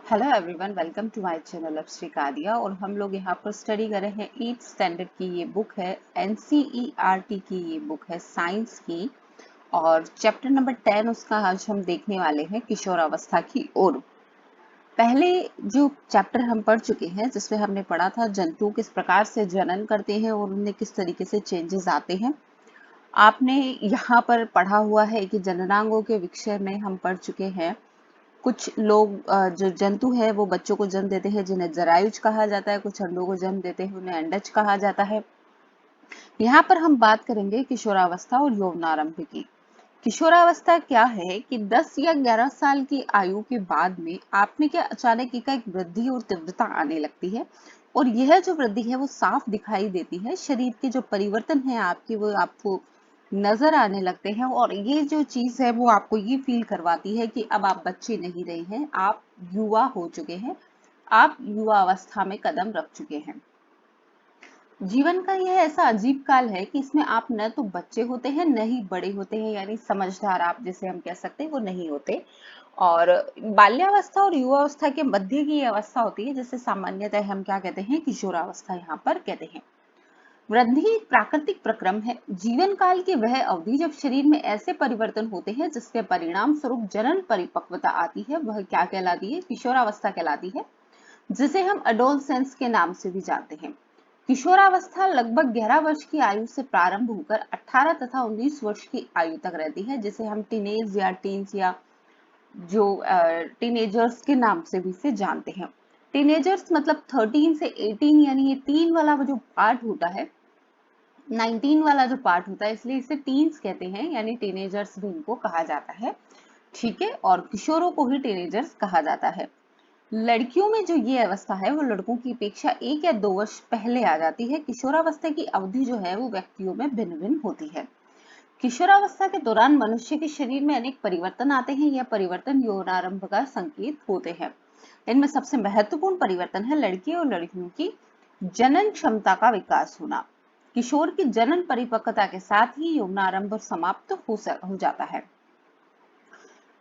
Hello everyone, welcome to my channel अब श्रीकादिया। और हम लोग यहाँ पर स्टडी कर रहे हैं 8th स्टैंडर्ड की ये बुक है, एनसीईआरटी की ये बुक है साइंस की। और चैप्टर नंबर 10 उसका आज हम देखने वाले हैं किशोरावस्था की ओर। पहले जो चैप्टर हम पढ़ चुके हैं जिसमें हमने पढ़ा था जंतु किस प्रकार से जनन करते हैं और उनमें किस तरीके से चेंजेस आते हैं। आपने यहाँ पर पढ़ा हुआ है कि जननांगों के विषय में हम पढ़ चुके हैं। कुछ लोग जो जंतु है वो बच्चों को जन्म देते हैं जिन्हें जरायुज कहा जाता है, कुछ अंडों को जन्म देते हैं उन्हें अंडज कहा जाता है। यहाँ पर हम बात करेंगे किशोरावस्था और यौवनारंभ की। किशोरावस्था क्या है कि 10 या 11 साल की आयु के बाद में आप में क्या अचानक एकाएक वृद्धि और तीव्रता आने लगती है। और यह जो वृद्धि है वो साफ दिखाई देती है, शरीर के जो परिवर्तन है आपके वो आपको नजर आने लगते हैं। और ये जो चीज है वो आपको ये फील करवाती है कि अब आप बच्चे नहीं रहे हैं, आप युवा हो चुके हैं, आप युवा अवस्था में कदम रख चुके हैं। जीवन का यह ऐसा अजीब काल है कि इसमें आप न तो बच्चे होते हैं न ही बड़े होते हैं, यानी समझदार आप जिसे हम कह सकते हैं वो नहीं होते। और बाल्यावस्था और युवावस्था के मध्य की अवस्था होती है जिसे सामान्यतः हम क्या कहते हैं, किशोरावस्था यहाँ पर कहते हैं। वृद्धि एक प्राकृतिक प्रक्रम है, जीवन काल की वह अवधि जब शरीर में ऐसे परिवर्तन होते हैं जिसके परिणाम स्वरूप जनन परिपक्वता आती है, वह क्या कहलाती है, किशोरावस्था कहलाती है, जिसे हम एडोलसेंस के नाम से भी जानते हैं। किशोरावस्था लगभग 11 वर्ष की आयु से प्रारंभ होकर 18 तथा 19 वर्ष की आयु तक रहती है, जिसे हम टीनेज या टीन्स या जो टीनेजर्स के नाम से भी इसे जानते हैं। टीनेजर्स मतलब 13 से 18, यानी ये तीन वाला जो पार्ट होता है, 19 वाला जो पार्ट होता है, इसलिए इसे टीन्स कहते हैं, यानी टीनेजर्स भी इनको कहा जाता है। ठीक है, और किशोरों को ही टीनेजर्स कहा जाता है। लड़कियों में जो ये अवस्था है वो लड़कों की अपेक्षा 1 या 2 वर्ष पहले आ जाती है। किशोरावस्था की अवधि जो है वो व्यक्तियों में भिन्न भिन्न होती है। किशोरावस्था के दौरान मनुष्य के शरीर में अनेक परिवर्तन आते हैं। यह परिवर्तन यौनारंभ का संकेत होते हैं। इनमें सबसे महत्वपूर्ण परिवर्तन है लड़के और लड़कियों की जनन क्षमता का विकास होना। किशोर की जनन परिपक्वता के साथ ही यौनारंभ समाप्त हो जाता है।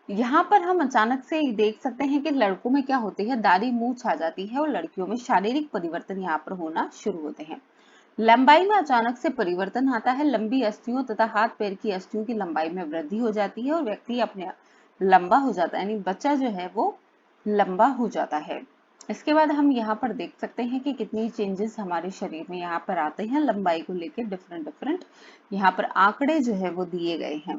यहाँ पर हम अचानक से देख सकते हैं कि लड़कों में क्या होती है, दाढ़ी मूंछ आ जाती है, और लड़कियों में शारीरिक परिवर्तन यहाँ पर होना शुरू होते हैं। लंबाई में अचानक से परिवर्तन आता है, लंबी अस्थियों तथा हाथ पैर की अस्थियों की लंबाई में वृद्धि हो जाती है और व्यक्ति अपने लंबा हो जाता है, यानी बच्चा जो है वो लंबा हो जाता है। इसके बाद हम यहाँ पर देख सकते हैं कि कितनी चेंजेस हमारे शरीर में यहाँ पर आते हैं लंबाई को लेकर, डिफरेंट डिफरेंट यहाँ पर आंकड़े जो है वो दिए गए हैं।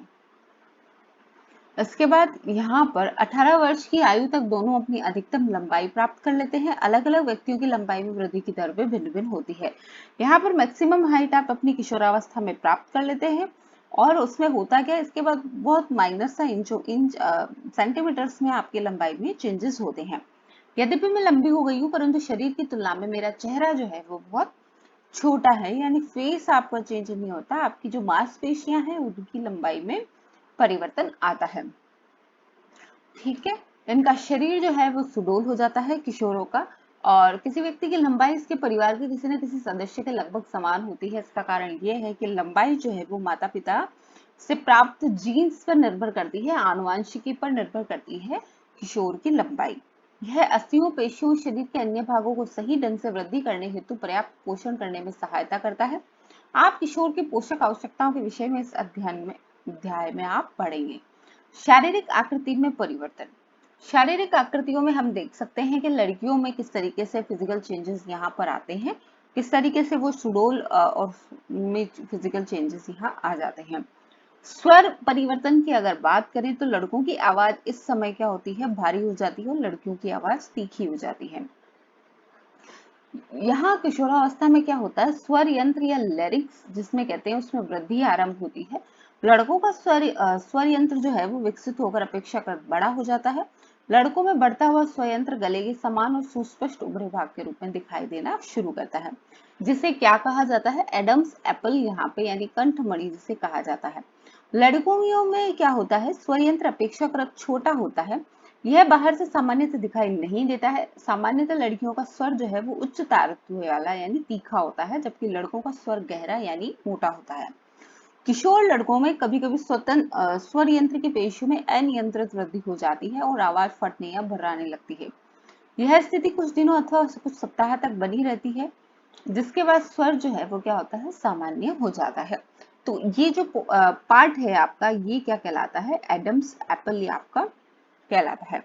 इसके बाद यहाँ पर 18 वर्ष की आयु तक दोनों अपनी अधिकतम लंबाई प्राप्त कर लेते हैं। अलग अलग व्यक्तियों की लंबाई में वृद्धि की दर में भिन्न भिन्न होती है। यहाँ पर मैक्सिमम हाइट आप अपनी किशोरावस्था में प्राप्त कर लेते हैं। और उसमें होता क्या है, इसके बाद बहुत माइनर सा इंच सेंटीमीटर्स में आपकी लंबाई में चेंजेस होते हैं। यद्यपि मैं लंबी हो गई हूँ परंतु शरीर की तुलना में मेरा चेहरा जो है वो बहुत छोटा है, यानी फेस आपका चेंज नहीं होता, आपकी जो मांसपेशियां हैं उनकी लंबाई में परिवर्तन आता है। ठीक है, इनका शरीर जो है वो सुडौल हो जाता है किशोरों का। और किसी व्यक्ति की लंबाई इसके परिवार के किसी न किसी सदस्य के लगभग समान होती है। इसका कारण यह है कि लंबाई जो है वो माता पिता से प्राप्त जीन्स पर निर्भर करती है, आनुवंशिकी पर निर्भर करती है किशोर की लंबाई। यह अस्थियों, पेशियों, शरीर के अन्य भागों को सही ढंग से वृद्धि करने हेतु पर्याप्त पोषण करने में सहायता करता है। आप किशोर की पोषक आवश्यकताओं के विषय में इस अध्याय में आप पढ़ेंगे। शारीरिक आकृति में परिवर्तन। शारीरिक आकृतियों में हम देख सकते हैं कि लड़कियों में किस तरीके से फिजिकल चेंजेस यहाँ पर आते हैं, किस तरीके से वो सुडौल और में फिजिकल चेंजेस यहाँ आ जाते हैं। स्वर परिवर्तन की अगर बात करें तो लड़कों की आवाज इस समय क्या होती है, भारी हो जाती है, और लड़कियों की आवाज तीखी हो जाती है। यहाँ किशोरावस्था में क्या होता है, स्वर यंत्र या लैरिक्स जिसमें कहते हैं उसमें वृद्धि आरंभ होती है। लड़कों का स्वर यंत्र जो है वो विकसित होकर अपेक्षाकृत बड़ा हो जाता है। लड़कों में बढ़ता हुआ स्वर यंत्र गले के समान और सुस्पष्ट उभरे भाग के रूप में दिखाई देना शुरू करता है, जिसे क्या कहा जाता है, एडम्स एप्पल यहाँ पे, यानी कंठमणि जिसे कहा जाता है। लड़कों में क्या होता है, स्वर यंत्र अपेक्षाकृत छोटा होता है, यह बाहर से सामान्यतः दिखाई नहीं देता है। सामान्यतः लड़कियों का स्वर जो है वो उच्च तारत्व वाला यानी तीखा होता है, जबकि लड़कों का स्वर गहरा यानी मोटा होता है। किशोर लड़कों में कभी कभी स्वर यंत्र की पेशियों में अनियंत्रित वृद्धि हो जाती है और आवाज फटने या भर्राने लगती है। यह स्थिति कुछ दिनों अथवा कुछ सप्ताह तक बनी रहती है, जिसके बाद स्वर जो है वो क्या होता है, सामान्य हो जाता है। तो ये जो पार्ट है आपका, ये क्या कहलाता है, एडम्स एप्पल, ये आपका कहलाता है।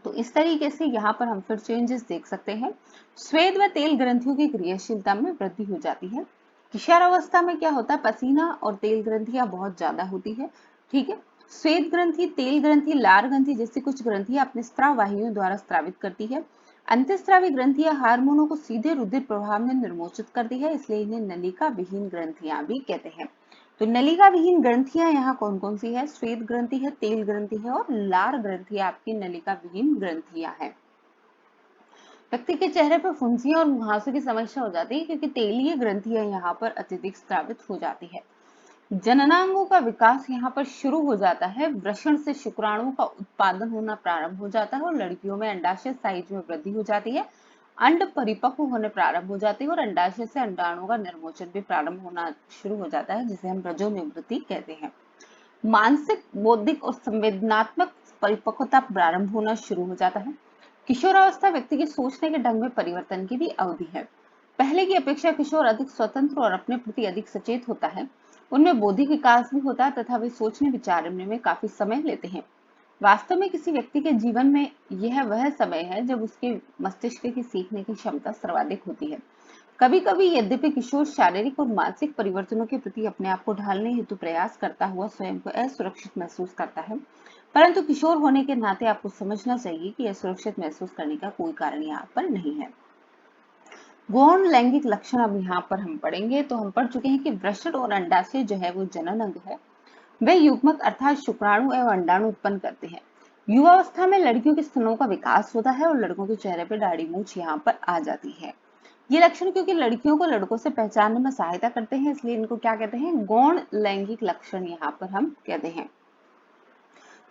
तो इस तरीके से यहाँ पर हम फिर चेंजेस देख सकते हैं। स्वेद व तेल ग्रंथियों की क्रियाशीलता में वृद्धि हो जाती है। किशोरावस्था में क्या होता है, पसीना और तेल ग्रंथियां बहुत ज्यादा होती है। ठीक है, स्वेद ग्रंथि, तेल ग्रंथि, लार ग्रंथि जैसी कुछ ग्रंथियां अपने स्राव वाहियों द्वारा स्रावित करती है। अंतःस्रावी ग्रंथियां हार्मोनों को सीधे रुधिर प्रवाह में निर्मोचित करती है, इसलिए इन्हें नलिका विहीन ग्रंथियां भी कहते हैं। तो नलिका विहीन ग्रंथियां यहाँ कौन कौन सी है, श्वेत ग्रंथि है, तेल ग्रंथि है और लार ग्रंथि आपकी नलिका विहीन ग्रंथियां हैं। व्यक्ति के चेहरे पर फुंसियां और मुहासों की समस्या हो जाती है, क्योंकि तेलीय ग्रंथियां यहाँ पर अत्यधिक स्रावित हो जाती है। जननांगों का विकास यहाँ पर शुरू हो जाता है। वृषण से शुक्राणु का उत्पादन होना प्रारंभ हो जाता है और लड़कियों में अंडाशय साइज में वृद्धि हो जाती है। अंड परिपक्व होने प्रारंभ हो जाते हैं और अंडाशय से अंडाणुओं का निर्मोचन भी प्रारंभ होना शुरू हो जाता है, जिसे हम रजोनिवृत्ति कहते हैं। मानसिक, बौद्धिक और संवेदनात्मक परिपक्वता प्रारंभ होना शुरू हो जाता है। किशोरावस्था व्यक्ति के सोचने के ढंग में परिवर्तन की भी अवधि है। पहले की अपेक्षा किशोर अधिक स्वतंत्र और अपने प्रति अधिक सचेत होता है। उनमें बौद्धिक विकास भी होता है तथा वे सोचने विचारने में काफी समय लेते हैं। वास्तव में किसी व्यक्ति के जीवन में यह वह समय है जब उसके मस्तिष्क की सीखने की क्षमता सर्वाधिक होती है। कभी कभी यद्यपि किशोर शारीरिक और मानसिक परिवर्तनों के प्रति अपने आप को ढालने हेतु प्रयास करता हुआ स्वयं को असुरक्षित महसूस करता है, परंतु किशोर होने के नाते आपको समझना चाहिए कि असुरक्षित महसूस करने का कोई कारण यहाँ पर नहीं है। गौण लैंगिक लक्षण अब यहाँ पर हम पढ़ेंगे। तो हम पढ़ चुके हैं कि वृषण और अंडाशय जो है वो जनन अंग है। वे युग्मक अर्थात शुक्राणु एवं अंडाणु उत्पन्न करते हैं। युवावस्था में लड़कियों के स्तनों का विकास होता है और लड़कों के चेहरे पर दाढ़ी मूछ यहाँ पर आ जाती है। ये लक्षण क्योंकि लड़कियों को लड़कों से पहचानने में सहायता करते हैं, इसलिए इनको क्या कहते हैं, गौण लैंगिक लक्षण यहाँ पर हम कहते हैं।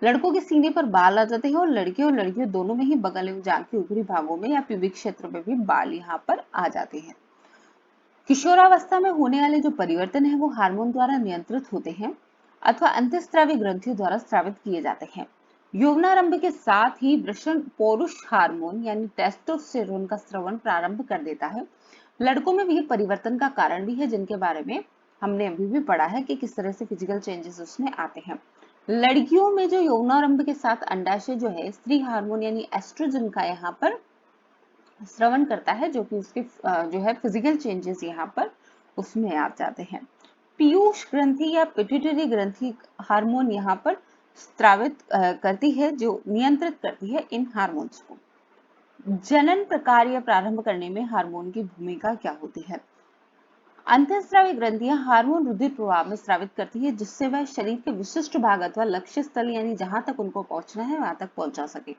लड़कों के सीने पर बाल आ जाते हैं और लड़कियों दोनों में ही बगल एवं जांघ के ऊपरी भागों में या प्यूबिक क्षेत्र में भी बाल यहाँ पर आ जाते हैं। किशोरावस्था में होने वाले जो परिवर्तन है वो हार्मोन द्वारा नियंत्रित होते हैं अथवा अंतःस्रावी ग्रंथियों द्वारा स्रावित किए जाते हैं। यौवनारंभ के साथ ही वृषण पौरुष हार्मोन यानी टेस्टोस्टेरोन का स्रवण प्रारंभ कर देता है। लड़कों में भी परिवर्तन का कारण भी है, जिनके बारे में हमने अभी भी पढ़ा है कि किस तरह से फिजिकल चेंजेस उसमें आते हैं। लड़कियों में जो यौवनारंभ के साथ अंडाशय जो है स्त्री हार्मोन यानी एस्ट्रोजन का यहाँ पर श्रवण करता है, जो कि उसके जो है फिजिकल चेंजेस यहाँ पर उसमें आ जाते हैं। पीयूष ग्रंथि या पिट्यूटरी ग्रंथि हार्मोन यहाँ पर स्रावित करती है, जो नियंत्रित करती है इन हार्मोन्स को। जनन प्रक्रिया प्रारंभ करने में हार्मोन की भूमिका क्या होती है। अंतःस्रावी ग्रंथियां हार्मोन रुधिर प्रवाह में स्रावित करती है, जिससे वह शरीर के विशिष्ट भाग अथवा लक्ष्य स्थल यानी जहां तक उनको पहुंचना है वहां तक पहुंचा सके।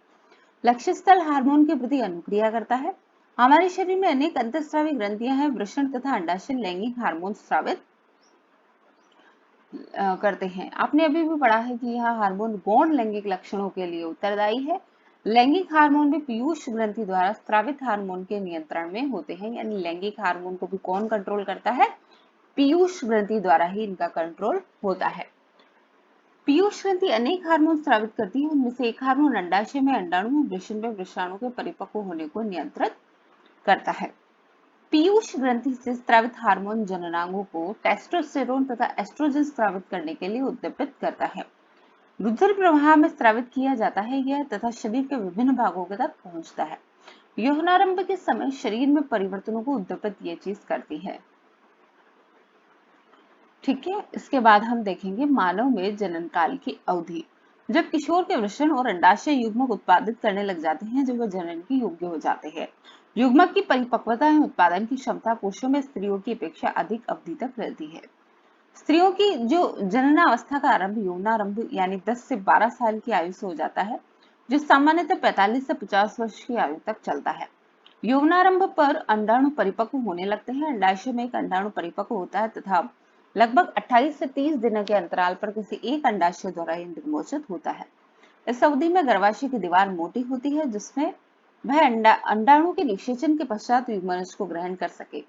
लक्ष्य स्थल हार्मोन के प्रति अनुक्रिया करता है। हमारे शरीर में अनेक अंतःस्रावी ग्रंथियां हैं। वृषण तथा अंडाशय लैंगिक हार्मोन स्रावित करते हैं। आपने अभी भी पढ़ा है कि यह हार्मोन गौण लैंगिक लक्षणों के लिए उत्तरदायी है। लैंगिक हार्मोन भी पीयूष ग्रंथि द्वारा स्रावित हार्मोन के नियंत्रण में होते हैं, यानी लैंगिक हार्मोन को भी कौन कंट्रोल करता है, पीयूष ग्रंथि द्वारा ही इनका कंट्रोल होता है। पीयूष ग्रंथि अनेक हार्मोन स्रावित करती है, उनमें से एक हार्मोन अंडाशय में अंडाणु में वृषण में वृषणाणु के परिपक्व होने को नियंत्रित करता है। पीयूष ग्रंथि से स्रावित हार्मोन जननांगों को टेस्टोस्टेरोन तथा एस्ट्रोजन स्रावित करने के लिए उद्दीपित करता है। रुधिर प्रवाह में स्रावित किया जाता है यह तथा शरीर के विभिन्न भागों तक पहुंचता है। यौवनारंभ के समय शरीर में परिवर्तनों को उद्दीपित ये चीज करती है। ठीक है, इसके बाद हम देखेंगे मानव में जनन काल की अवधि। जब किशोर के वृषण और अंडाशय युग्मक उत्पादित करने लग जाते हैं, जब वह जनन के योग्य हो जाते हैं। युग्मक की परिपक्वता एवं उत्पादन की क्षमता पुरुषों में स्त्रियों की अपेक्षा अधिक अवधि तक रहती है। स्त्रियों की जो जननावस्था का आरंभ यौवनारंभ यानी 10 से 12 साल की आयु से हो जाता है, जो सामान्यतः 45 से 50 वर्ष की आयु तक चलता है। यौवनारंभ पर अंडाणु परिपक्व होने लगते हैं। अंडाशय में एक अंडाणु परिपक्व होता है तथा लगभग 28 से 30 दिनों के अंतराल पर किसी एक अंडाशय द्वारा निर्मोचित होता है। इस अवधि में गर्भाशय की दीवार मोटी होती है, जिसमें वह अंडाणु के निषेचन के पश्चात युग्मनज को ग्रहण कर सके,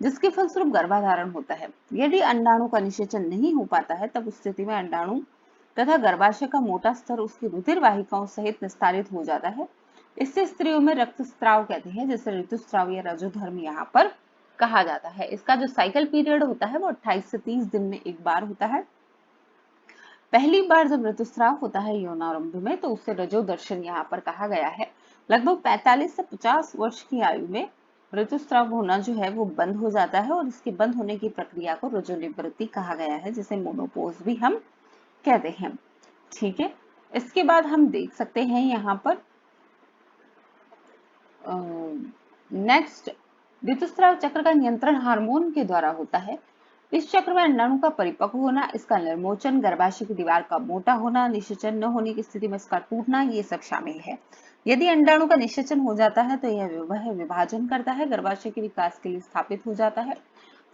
जिसके फलस्वरूप गर्भाधारण होता है। यदि अंडाणु का निषेचन नहीं हो पाता है, तब उस स्थिति में अंडाणु तथा गर्भाशय का मोटा स्तर उसकी रुधिर वाहिकाओं सहित निस्तारित हो जाता है इससे स्त्रियों में रक्तस्राव कहते हैं, जिसे ऋतुस्राव या रजोधर्म यहाँ पर कहा जाता है। इसका जो साइकिल पीरियड होता है वो 28 से 30 दिन में एक बार होता है। पहली बार जब ऋतुस्राव होता है यौनारंभ में, तो उसे रजोदर्शन यहाँ पर कहा गया है। लगभग 45 से 50 वर्ष की आयु में ऋतुस्राव होना जो है वो बंद हो जाता है, और इसके बंद होने की प्रक्रिया को रजोनिवृत्ति कहा गया है, जिसे मोनोपोज भी हम कहते हैं। ठीक है, इसके बाद हम देख सकते हैं यहाँ पर नेक्स्ट, ऋतुस्राव चक्र का नियंत्रण हार्मोन के द्वारा होता है। इस चक्र में अंडाणु का परिपक्व होना, इसका निर्मोचन, गर्भाशय की दीवार का मोटा होना, निषेचन न होने की स्थिति में इसका टूटना, ये सब शामिल है। यदि अंडाणु का निषेचन हो जाता है तो यह विभाजन करता है, गर्भाशय के विकास के लिए स्थापित हो जाता है।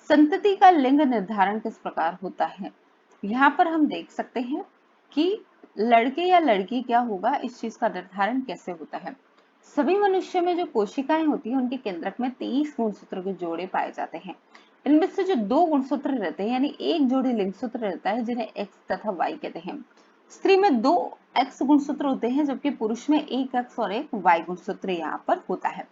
संतति का लिंग निर्धारण किस प्रकार होता है? यहाँ पर हम देख सकते हैं कि लड़के या लड़की क्या होगा, इस चीज का निर्धारण कैसे होता है। सभी मनुष्य में जो कोशिकाएं होती हैं उनके केंद्रक में 23 गुणसूत्र के जोड़े पाए जाते हैं। इनमें से जो 2 गुणसूत्र रहते हैं, यानी एक जोड़ी लिंग सूत्र रहता है, जिन्हें एक्स तथा वाई कहते हैं। स्त्री में 2 एक्स गुणसूत्र होते हैं, जबकि पुरुष में 1 एक्स और 1 वाई गुणसूत्र यहाँ पर होता है।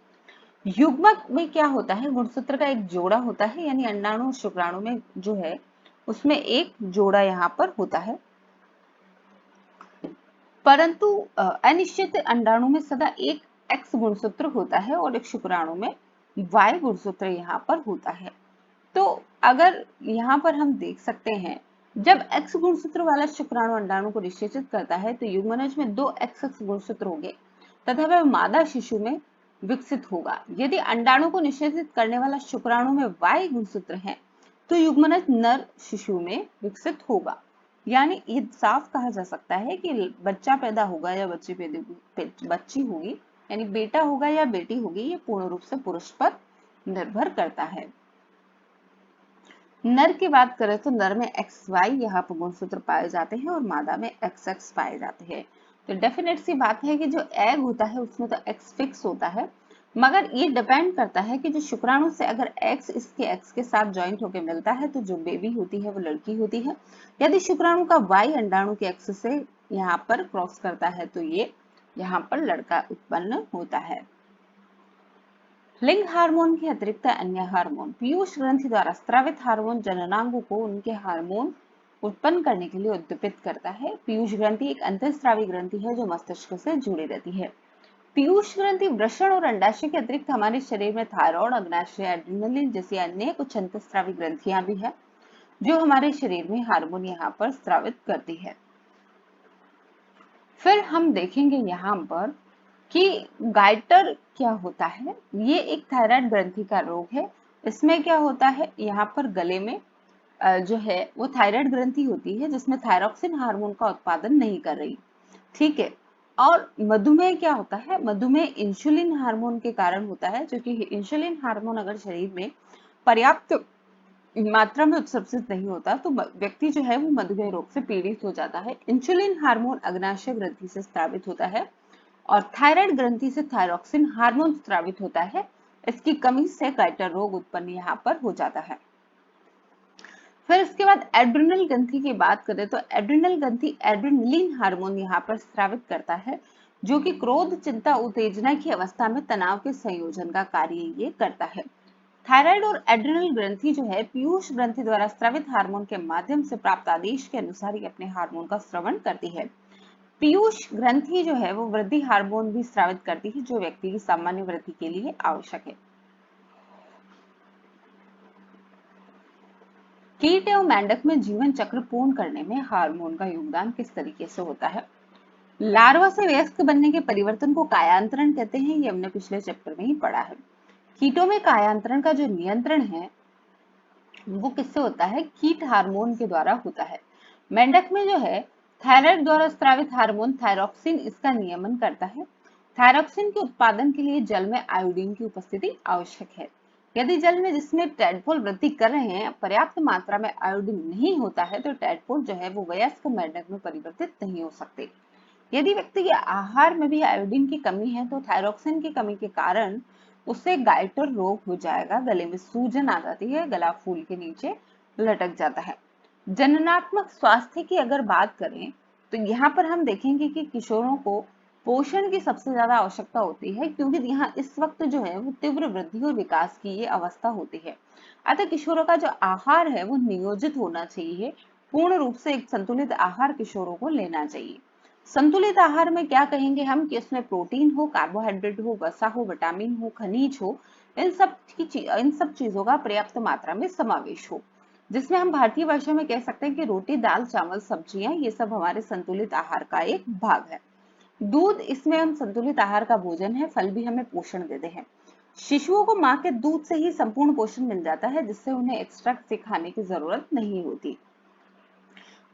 युग्मक में क्या होता है, गुणसूत्र का एक जोड़ा होता है, यानी अंडाणु और शुक्राणु में जो है उसमें एक जोड़ा यहाँ पर होता है। परंतु अनिश्चित अंडाणु में सदा एक एक्स गुणसूत्र होता है और एक शुक्राणु में वाई गुणसूत्र यहाँ पर होता है। तो अगर यहाँ पर हम देख सकते हैं, जब एक्स गुणसूत्र वाला शुक्राणु अंडाणु को निषेचित करता है तो युग्मनज में 2 एक्स गुणसूत्र होंगे तथा वह मादा शिशु में विकसित होगा। यदि अंडाणु को निषेचित करने वाला शुक्राणु में वाई गुणसूत्र है तो युग्मनज नर शिशु में विकसित होगा। यानी ये साफ कहा जा सकता है कि बच्चा पैदा होगा या बच्ची होगी, यानी बेटा होगा या बेटी होगी, ये पूर्ण रूप से पुरुष पर निर्भर करता है। नर की बात करें तो नर में एक्स वाई यहाँ पर गुणसूत्र पाए जाते हैं और मादा में एक्स एक्स पाए जाते हैं। तो डेफिनेट सी बात है कि जो एग होता है उसमें तो एक्स फिक्स होता है, मगर ये डिपेंड करता है कि जो शुक्राणु से अगर एक्स इसके एक्स के साथ ज्वाइंट होकर मिलता है तो जो बेबी होती है वो लड़की होती है। यदि शुक्राणु का वाई अंडाणु के एक्स से यहाँ पर क्रॉस करता है तो ये यहाँ पर लड़का उत्पन्न होता है। लिंग हार्मोन के अतिरिक्त अन्य हार्मोन, पीयूष ग्रंथि द्वारा स्रावित हार्मोन जननांगों को उनके हार्मोन उत्पन्न करने के लिए उद्दीपित करता है। पीयूष ग्रंथि एक अंतःस्रावी ग्रंथि है जो मस्तिष्क से जुड़ी रहती है। पीयूष ग्रंथि वृषण और अंडाशय के अतिरिक्त हमारे शरीर में थायराइड, अग्नाशय, एड्रेनलिन जैसी अन्य कुछ अंतःस्रावी ग्रंथियां भी है जो हमारे शरीर में हार्मोन यहाँ पर स्रावित करती है। फिर हम देखेंगे यहाँ पर कि गाइटर क्या होता है। ये एक थायराइड ग्रंथि का रोग है। इसमें क्या होता है, यहाँ पर गले में जो है वो थायराइड ग्रंथि होती है जिसमें थायरॉक्सिन हार्मोन का उत्पादन नहीं कर रही। ठीक है, और मधुमेह क्या होता है, मधुमेह इंसुलिन हार्मोन के कारण होता है, क्योंकि इंसुलिन हार्मोन अगर शरीर में पर्याप्त मात्रा में उत्सर्जित नहीं होता तो व्यक्ति जो है वो मधुमेह रोग से पीड़ित हो जाता है। इंसुलिन हार्मोन अग्नाशय ग्रंथि से स्रावित होता है और थायराइड ग्रंथि से थायरॉक्सिन हार्मोन स्रावित होता है। इसकी कमी से गाइटर रोग उत्पन्न यहाँ पर हो जाता है। फिर इसके बाद एड्रिनल ग्रंथि की बात करें तो एड्रिनल ग्रंथि एड्रेनलिन हार्मोन यहाँ पर स्रावित करता है, जो कि क्रोध, चिंता, उत्तेजना की अवस्था में तनाव के संयोजन का कार्य ये करता है। थायराइड और एड्रिनल ग्रंथि जो है पीयूष ग्रंथि द्वारा स्रावित हार्मोन के माध्यम से प्राप्त आदेश के अनुसार ही अपने हार्मोन का स्रवण करती है। पीयूष ग्रंथि जो है वो वृद्धि हार्मोन भी स्रावित करती है जो व्यक्ति की सामान्य वृद्धि के लिए आवश्यक है। कीट एवं मेंढक में जीवन चक्र पूर्ण करने में हार्मोन का योगदान किस तरीके से होता है? लार्वा से वयस्क बनने के परिवर्तन को कायांतरण कहते हैं, ये हमने पिछले चैप्टर में ही पढ़ा है। कीटों में कायांतरण का जो नियंत्रण है वो किससे होता है? कीट हार्मोन के द्वारा होता है। मेंढक में जो है थायराइड द्वारा स्रावित हार्मोन थायरॉक्सिन इसका नियमन करता है। थायरॉक्सिन के उत्पादन के लिए जल में आयोडीन की उपस्थिति आवश्यक है। यदि जल में जिसमें टैडपोल वृद्धि कर रहे हैं पर्याप्त मात्रा में आयोडीन नहीं होता है तो टैडपोल जो है वो वयस्क मेंढक में परिवर्तित नहीं हो सकते। यदि व्यक्ति के आहार में भी आयोडीन की कमी है तो थायरॉक्सिन की कमी के कारण उससे गाइटर रोग हो जाएगा, गले में सूजन आ जाती है, गला फूल के नीचे लटक जाता है। जननात्मक स्वास्थ्य की अगर बात करें तो यहाँ पर हम देखेंगे कि किशोरों को पोषण की सबसे ज्यादा आवश्यकता होती है, क्योंकि यहाँ इस वक्त जो है वो तीव्र वृद्धि और विकास की ये अवस्था होती है। अतः किशोरों का जो आहार है वो नियोजित होना चाहिए। पूर्ण रूप से एक संतुलित आहार किशोरों को लेना चाहिए। संतुलित आहार में क्या कहेंगे हम कि उसमें प्रोटीन हो, कार्बोहाइड्रेट हो, वसा हो, विटामिन हो, खनिज हो, इन सब चीजों का पर्याप्त मात्रा में समावेश हो, जिसमें हम भारतीय भाषा में कह सकते हैं कि रोटी, दाल, चावल, सब्जियां, ये सब हमारे संतुलित आहार का एक भाग है। दूध, इसमें हम संतुलित आहार का भोजन है। फल भी हमें पोषण देते हैं। शिशुओं को माँ के दूध से ही संपूर्ण पोषण मिल जाता है, जिससे उन्हें एक्स्ट्रा से खाने की जरूरत नहीं होती।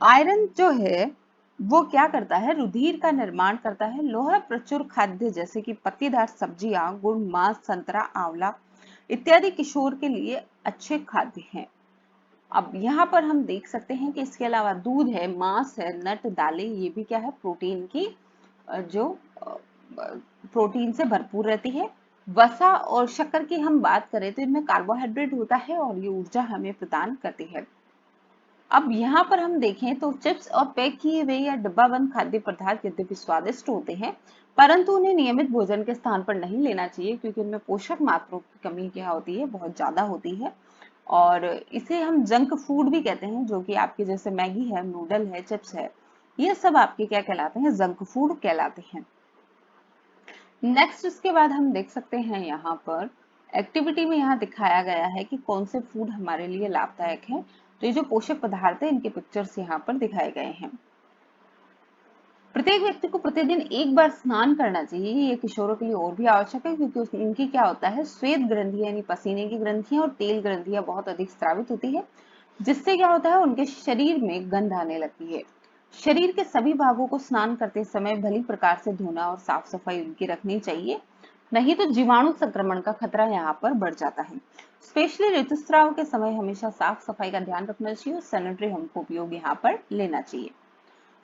आयरन जो है वो क्या करता है, रुधिर का निर्माण करता है। लोहा प्रचुर खाद्य जैसे कि पत्तीदार सब्जियां, गुड़, मांस, संतरा, आंवला इत्यादि किशोर के लिए अच्छे खाद्य हैं। अब यहाँ पर हम देख सकते हैं कि इसके अलावा दूध है, मांस है, नट, दालें, ये भी क्या है, प्रोटीन की जो प्रोटीन से भरपूर रहती है। वसा और शक्कर की हम बात करें तो इनमें कार्बोहाइड्रेट होता है और ये ऊर्जा हमें प्रदान करती है। अब यहाँ पर हम देखें तो चिप्स और पैक किए हुए या डिब्बाबंद खाद्य पदार्थ यद्यपि स्वादिष्ट होते हैं, परंतु उन्हें नियमित भोजन के स्थान पर नहीं लेना चाहिए, क्योंकि उनमें पोषक मात्रों की कमी क्या होती है, बहुत ज्यादा होती है। और इसे हम जंक फूड भी कहते हैं, जो कि आपके जैसे मैगी है, नूडल है, चिप्स है, ये सब आपके क्या कहलाते हैं, जंक फूड कहलाते हैं। नेक्स्ट इसके बाद हम देख सकते हैं यहाँ पर एक्टिविटी में यहाँ दिखाया गया है कि कौन से फूड हमारे लिए लाभदायक है। तो ये जो पोषक पदार्थ है इनके पिक्चर्स यहाँ पर दिखाए गए हैं। प्रत्येक व्यक्ति को प्रतिदिन एक बार स्नान करना चाहिए। ये किशोरों के लिए और भी आवश्यक है, क्योंकि इनकी क्या होता है, श्वेत ग्रंथि यानी पसीने की ग्रंथियां और तेल ग्रंथियां बहुत अधिक स्रावित होती है, जिससे क्या होता है, उनके शरीर में गंध आने लगती है। शरीर के सभी भागों को स्नान करते समय भली प्रकार से धोना और साफ सफाई उनकी रखनी चाहिए, नहीं तो जीवाणु संक्रमण का खतरा यहाँ पर बढ़ जाता है। स्पेशली ऋतुस्राव के समय हमेशा साफ सफाई का ध्यान रखना चाहिए और सैनिटरी हमको उपयोग यहाँ पर लेना चाहिए।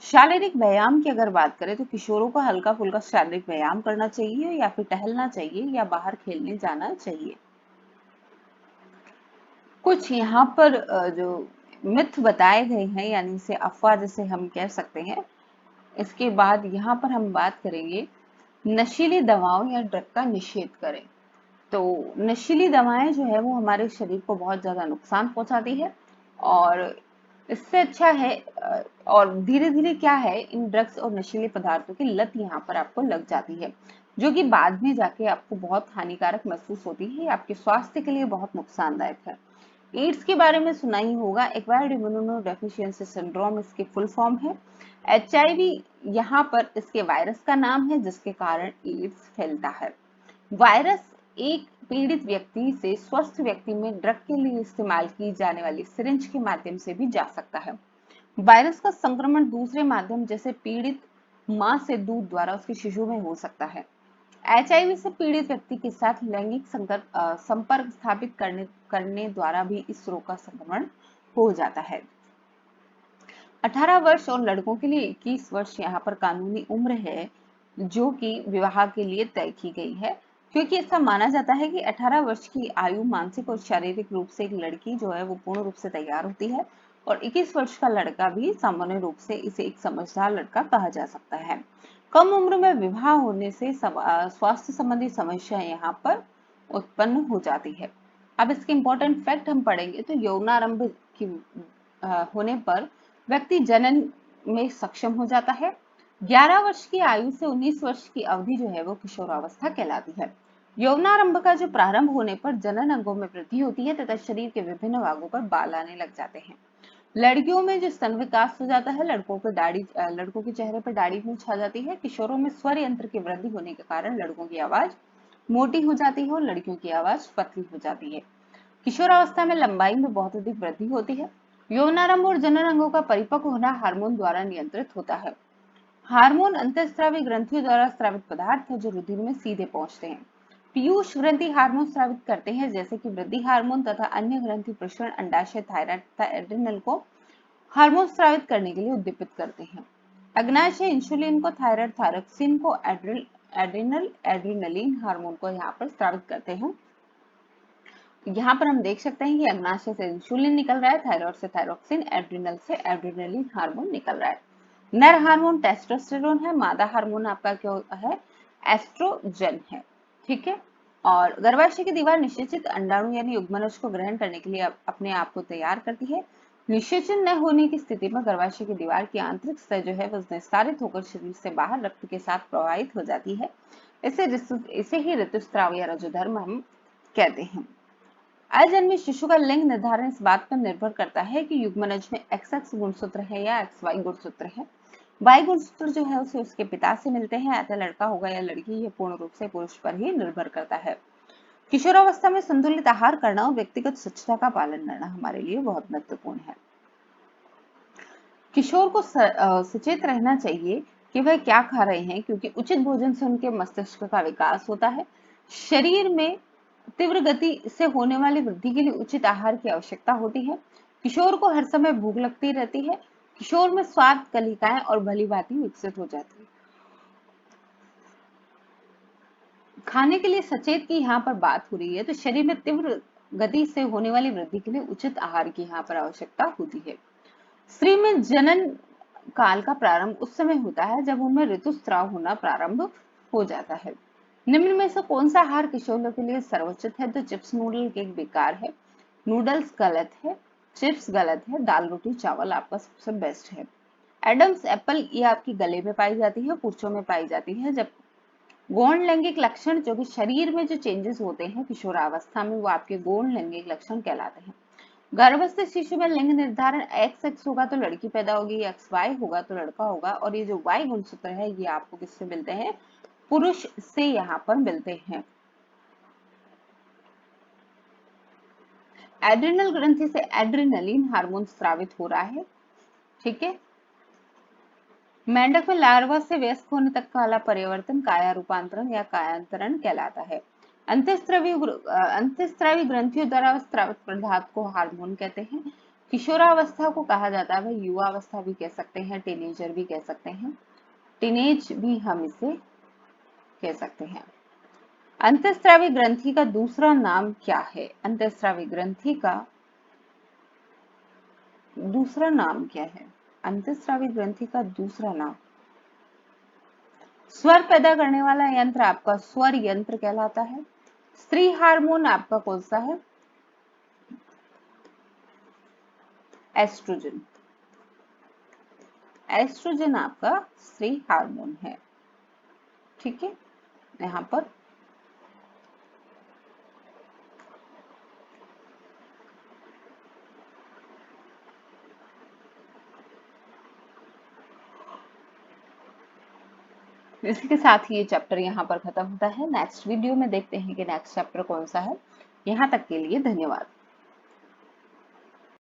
शारीरिक व्यायाम की अगर बात करें तो किशोरों को हल्का फुल्का शारीरिक व्यायाम करना चाहिए, या फिर टहलना चाहिए, या बाहर खेलने जाना चाहिए। कुछ यहाँ पर जो मिथ बताए गए हैं, यानी इसे अफवाह जिसे हम कह सकते हैं। इसके बाद यहाँ पर हम बात करेंगे नशीली दवाओं या ड्रग का निषेध करें। तो नशीली दवाएं जो है वो हमारे शरीर को बहुत ज्यादा नुकसान पहुंचाती है, और इससे अच्छा है और धीरे धीरे क्या है, इन ड्रग्स और नशीले पदार्थों की लत यहाँ पर आपको लग जाती है, जो कि बाद में जाके आपको बहुत हानिकारक महसूस होती है, आपके स्वास्थ्य के लिए बहुत नुकसानदायक है। एड्स के बारे में सुना ही होगा, एक्वायर्ड इम्यूनोडेफिशिएंसी सिंड्रोम इसकी फुल फॉर्म है। एचआईवी यहाँ पर इसके वायरस का नाम है, जिसके कारण एड्स फैलता है। वायरस एक पीड़ित व्यक्ति से स्वस्थ व्यक्ति में ड्रग के लिए इस्तेमाल की जाने वाली सिरिंज के माध्यम से भी जा सकता है। वायरस का संक्रमण दूसरे माध्यम जैसे पीड़ित मां से दूध द्वारा उसके शिशु में हो सकता है। एचआईवी से पीड़ित व्यक्ति के साथ लैंगिक संपर्क स्थापित करने द्वारा भी इस रोग का संक्रमण हो जाता है। 18 वर्ष और लड़कों के लिए 21 वर्ष यहाँ पर कानूनी उम्र है, जो कि विवाह के लिए तय की गई है, क्योंकि ऐसा माना जाता है कि 18 वर्ष की आयु मानसिक और शारीरिक रूप से एक लड़की जो है वो पूर्ण रूप से तैयार होती है, और 21 वर्ष का लड़का भी सामान्य रूप से इसे एक समझदार लड़का कहा जा सकता है। कम उम्र में विवाह होने से स्वास्थ्य संबंधी समस्याएं यहाँ पर उत्पन्न हो जाती है। अब इसके इंपॉर्टेंट फैक्ट हम पढ़ेंगे तो यौनारंभ की होने पर व्यक्ति जनन में सक्षम हो जाता है। 11 वर्ष की आयु से 19 वर्ष की अवधि जो है वो किशोरावस्था कहलाती है। यौनारंभ का जो प्रारंभ होने पर जनन अंगों में वृद्धि होती है तथा शरीर के विभिन्न भागों पर बाल आने लग जाते हैं। लड़कियों में जो स्तन विकास हो जाता है, लड़कों के चेहरे पर दाढ़ी भी छा जाती है। किशोरों में स्वर यंत्र की वृद्धि होने के कारण लड़कों की आवाज मोटी हो जाती है और लड़कियों की आवाज पतली हो जाती है। किशोरावस्था में लंबाई में बहुत अधिक वृद्धि होती है। यौनारंभ और जनन अंगों का परिपक्व होना हार्मोन द्वारा नियंत्रित होता है। हार्मोन अंतःस्रावी ग्रंथियों द्वारा स्रावित पदार्थ है जो रुधिर में सीधे पहुंचते हैं। पीयूष ग्रंथि हार्मोन स्रावित करते हैं, जैसे कि वृद्धि हार्मोन तथा अन्य ग्रंथि प्रसरण, अंडाशय, थायराइड तथा एड्रिनल को हार्मोन स्रावित करने के लिए उद्दीपित करते हैं। अग्नाशय इंसुलिन को, थायराइड थायरोक्सिन को, एड्रिनल एड्रिनलिन हार्मोन को यहाँ पर स्रावित करते हैं। यहाँ पर हम देख सकते हैं कि अग्नाशय से इंसुलिन निकल रहा है, थायराइड से थायरोक्सिन, एड्रिनल से एड्रिनलिन हार्मोन निकल रहा है। नर हार्मोन टेस्टोस्टेरोन है, मादा हार्मोन आपका क्या है, एस्ट्रोजन है। ठीक है, और गर्भाशय की दीवार निषेचित अंडाणु यानी युग्मनज को ग्रहण करने के लिए अपने आप को तैयार करती है। निषेचन न होने की स्थिति में गर्भाशय की दीवार की आंतरिक सतह जो है वो निस्तारित होकर शरीर से बाहर रक्त के साथ प्रवाहित हो जाती है। इसे ही ऋतुस्राव या रजोधर्म हम कहते हैं। अजन्मे शिशु का लिंग निर्धारण इस बात पर निर्भर करता है कि युग्मनज में XX गुणसूत्र है या XY गुणसूत्र है। Y गुणसूत्र जो है उसे उसके पिता से मिलते हैं, अतः लड़का होगा या लड़की, ये पूर्ण रूप से पुरुष पर ही निर्भर करता है। किशोरावस्था में संतुलित आहार करना और व्यक्तिगत स्वच्छता का पालन करना हमारे लिए बहुत महत्वपूर्ण है। किशोर को सचेत रहना चाहिए कि वह क्या खा रहे हैं, क्योंकि उचित भोजन से उनके मस्तिष्क का विकास होता है। शरीर में तीव्र गति से होने वाली वृद्धि के लिए उचित आहार की आवश्यकता होती है। किशोर को हर समय भूख लगती रहती है। किशोर में स्वाद कलिकाएं और भली भांति विकसित हो जाती है। खाने के लिए सचेत की यहाँ पर बात हो रही है, तो शरीर में तीव्र गति से होने वाली वृद्धि के लिए उचित आहार की यहाँ पर आवश्यकता होती है। स्त्री में जनन काल का प्रारंभ उस समय होता है जब उनमें ऋतुस्राव होना प्रारंभ हो जाता है। निम्न में से कौन सा आहार किशोरों के लिए सर्वोचित है? तो चिप्स नूडल केक बेकार है, नूडल्स गलत है, चिप्स गलत है, दाल रोटी चावल आपका सबसे बेस्ट है। एडम्स एप्पल ये आपकी गले में पाई जाती है, पुर्चों में पाई जाती है। जब गौण लैंगिक लक्षण जो कि शरीर में जो चेंजेस होते हैं किशोरावस्था में, वो आपके गौण लैंगिक लक्षण कहलाते हैं। गर्भस्थ शिशु में लिंग निर्धारण XX होगा तो लड़की पैदा होगी, XY होगा तो लड़का होगा, और ये जो Y गुणसूत्र है ये आपको किससे मिलते हैं? पुरुष से यहाँ पर मिलते हैं। एड्रिनल ग्रंथि से एड्रिनलिन हार्मोन स्रावित हो रहा है। ठीक है, मेंढक में लार्वा से वयस्क होने तक का वाला परिवर्तन काया रूपांतरण या कायांतरण कहलाता है। अंतःस्रावी ग्रंथियों द्वारा स्रावित पदार्थ को हार्मोन कहते हैं। किशोरावस्था को कहा जाता है, भाई युवावस्था भी कह सकते हैं, टीनेजर भी कह सकते हैं, टीनेज भी हम इसे कह सकते हैं। अंतःस्रावी ग्रंथि का दूसरा नाम क्या है? अंतःस्रावी ग्रंथि का दूसरा नाम क्या है? अंतःस्रावी ग्रंथि का दूसरा नाम, स्वर पैदा करने वाला यंत्र आपका स्वर यंत्र कहलाता है। स्त्री हार्मोन आपका कौन सा है? एस्ट्रोजन। एस्ट्रोजन आपका स्त्री हार्मोन है। ठीक है, यहां पर इसी के साथ ही ये चैप्टर यहाँ पर खत्म होता है। नेक्स्ट वीडियो में देखते हैं कि नेक्स्ट चैप्टर कौन सा है। यहाँ तक के लिए धन्यवाद।